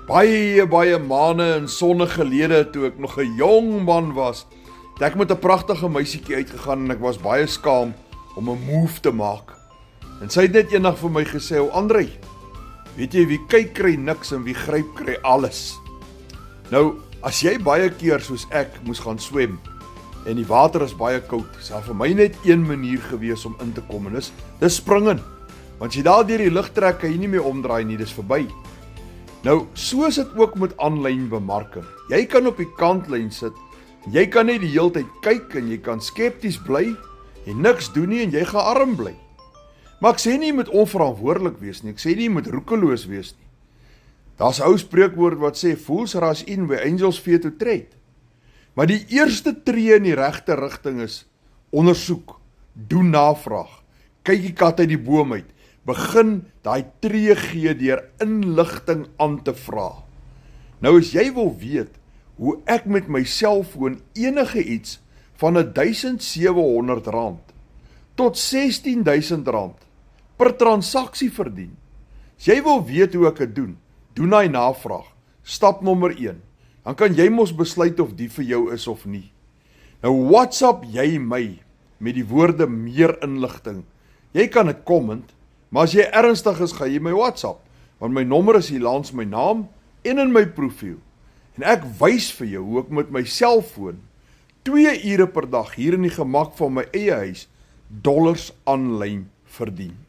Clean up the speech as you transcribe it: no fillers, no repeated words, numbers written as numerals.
Baie maande en sonne gelede toe ek nog 'n jong man was, het ek met 'n pragtige meisietjie uitgegaan en ek was baie skaam om 'n move te maak. En sy het net eendag vir my gesê, "O André, weet jy wie kyk kry niks en wie gryp kry alles." Nou, as jy baie keer soos ek moes gaan swem en die water is baie koud, is daar vir my net een manier gewees om in te kom en dis spring in. Want as jy daar deur die lug trek, kan jy nie meer omdraai nie, dis verby. Nou, so is dit ook met aanlyn bemarking. Jy kan op die kantlyn sit, jy kan net die hele tyd kyk en jy kan skepties bly en niks doen nie en jy gaan arm bly. Maar ek sê nie jy moet onverantwoordelik wees nie, ek sê nie jy moet roekeloos wees nie. Daar's 'n ou spreekwoord wat sê, fools rush in where angels fear to tread. Maar die eerste tree in die regte rigting is, ondersoek, doen navraag, kyk die kat uit die boom uit, begin daai tree gee deur inligting aan te vra. Nou as jy wil weet hoe ek met my selfoon enige iets van R1.700 tot R16.000 per transaksie verdien. As jy wil weet hoe ek dit doen daai navraag. Stap nommer 1. Dan kan jy mos besluit of die vir jou is of nie. Nou WhatsApp jy my met die woorde meer inligting. Jy kan dit comment, maar as jy ernstig is, gaan jy my WhatsApp, want my nommer is hier langs my naam en in my profiel. En ek wys vir jou hoe ek met my selfoon 2 ure per dag hier in die gemak van my eie huis dollars aanlyn verdien.